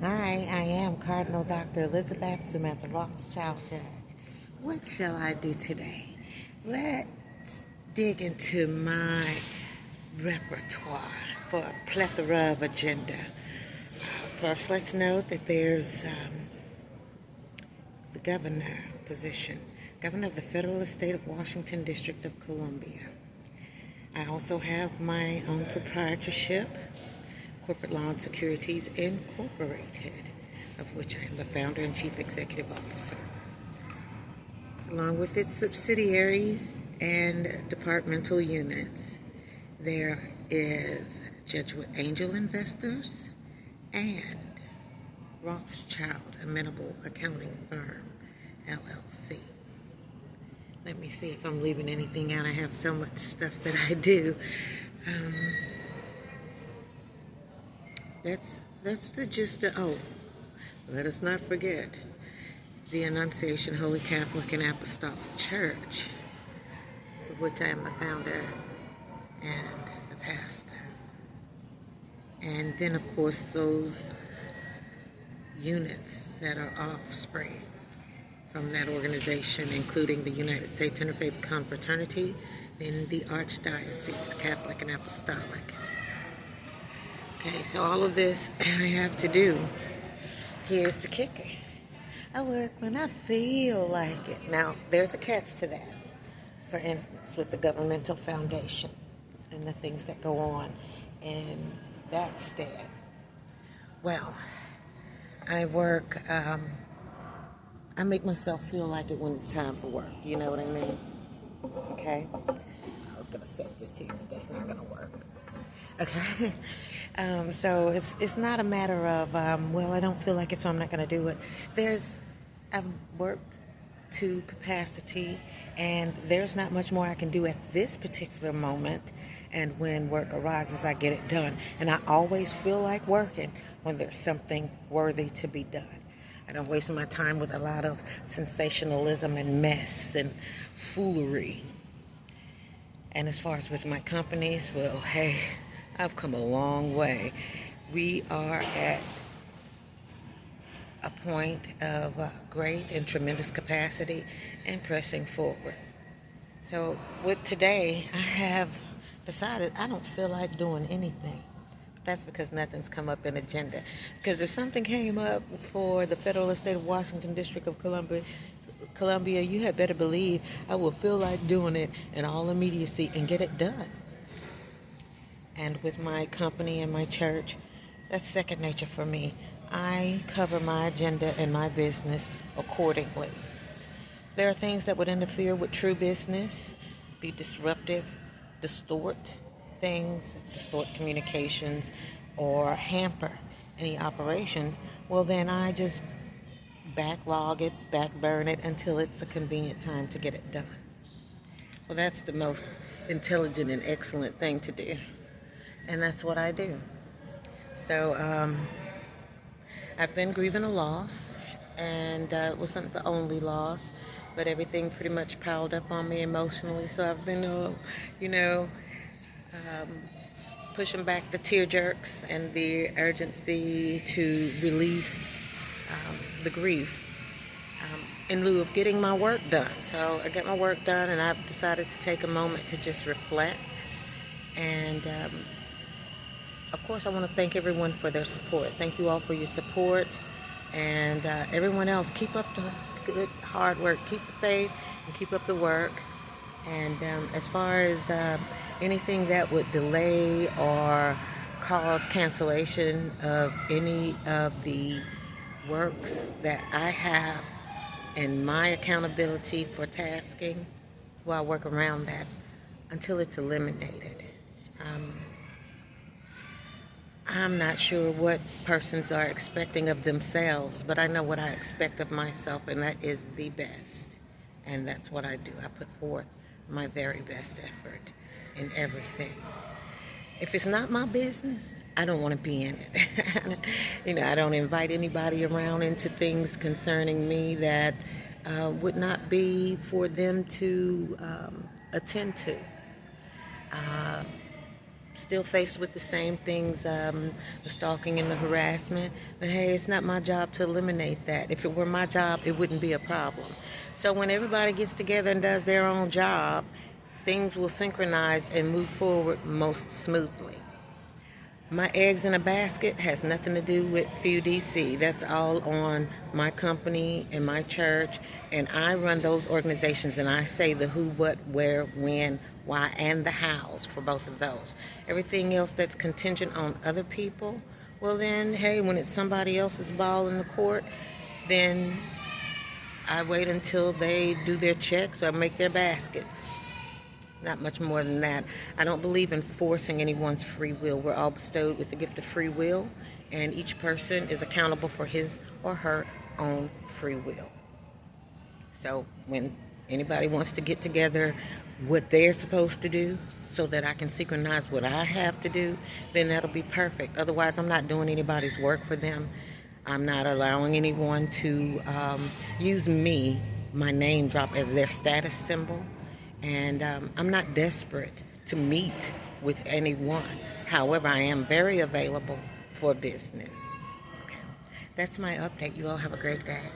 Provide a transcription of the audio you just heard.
Hi, I am Cardinal Dr. Elizabeth Samantha Rothschild Judge. What shall I do today? Let's dig into my repertoire for a plethora of agenda. First, let's note that there's the governor position, governor of the federal estate of Washington, District of Columbia. I also have my own proprietorship, Corporate Law and Securities Incorporated, of which I am the founder and chief executive officer, along with its subsidiaries and departmental units. There is Jesuit Angel Investors and Rothschild Amenable Accounting Firm, LLC. Let me see if I'm leaving anything out. I have so much stuff that I do. Um, that's the gist of, let us not forget the Annunciation Holy Catholic and Apostolic Church, of which I am the founder and the pastor. And then, of course, those units that are offspring from that organization, including the United States Interfaith Confraternity and the Archdiocese, Catholic and Apostolic. Okay, so all of this I have to do. Here's the kicker. I work when I feel like it. Now, there's a catch to that. For instance, with the governmental foundation and the things that go on in that stead. Well, I work, I make myself feel like it when it's time for work. You know what I mean? Okay? I was going to set this here, but that's not going to work. Okay? So it's not a matter of, well, I don't feel like it, so I'm not going to do it. I've worked to capacity, and there's not much more I can do at this particular moment. And when work arises, I get it done. And I always feel like working when there's something worthy to be done. I don't waste my time with a lot of sensationalism and mess and foolery. And as far as with my companies, well, hey, I've come a long way. We are at a point of great and tremendous capacity and pressing forward. So with today, I have decided I don't feel like doing anything. That's because nothing's come up in agenda. Because if something came up for the federal estate of Washington, District of Columbia, you had better believe I will feel like doing it in all immediacy and get it done. And with my company and my church, that's second nature for me. I cover my agenda and my business accordingly. There are things that would interfere with true business, be disruptive, distort things, distort communications, or hamper any operations. Well, then I just backlog it, backburn it until it's a convenient time to get it done. Well, that's the most intelligent and excellent thing to do. And that's what I do. So I've been grieving a loss, and it wasn't the only loss, but everything pretty much piled up on me emotionally. So I've been, pushing back the tear jerks and the urgency to release the grief in lieu of getting my work done. So I get my work done, and I've decided to take a moment to just reflect. And of course, I want to thank everyone for their support. Thank you all for your support. And everyone else, keep up the good, hard work. Keep the faith and keep up the work. And as far as anything that would delay or cause cancellation of any of the works that I have and my accountability for tasking, well, I work around that until it's eliminated. I'm not sure what persons are expecting of themselves, but I know what I expect of myself, and that is the best. And that's what I do. I put forth my very best effort in everything. If it's not my business, I don't want to be in it. I don't invite anybody around into things concerning me that would not be for them to attend to. still faced with the same things, the stalking and the harassment. But hey, it's not my job to eliminate that. If it were my job, it wouldn't be a problem. So when everybody gets together and does their own job, things will synchronize and move forward most smoothly. My eggs in a basket has nothing to do with FEW DC. That's all on my company and my church, and I run those organizations, and I say the who, what, where, when, why, and the hows for both of those. Everything else that's contingent on other people, well then, hey, when it's somebody else's ball in the court, then I wait until they do their checks or make their baskets. Not much more than that. I don't believe in forcing anyone's free will. We're all bestowed with the gift of free will, and each person is accountable for his or her own free will. So when anybody wants to get together what they're supposed to do so that I can synchronize what I have to do, then that'll be perfect. Otherwise, I'm not doing anybody's work for them. I'm not allowing anyone to use me, my name drop, as their status symbol. And I'm not desperate to meet with anyone. However, I am very available for business. Okay. That's my update. You all have a great day.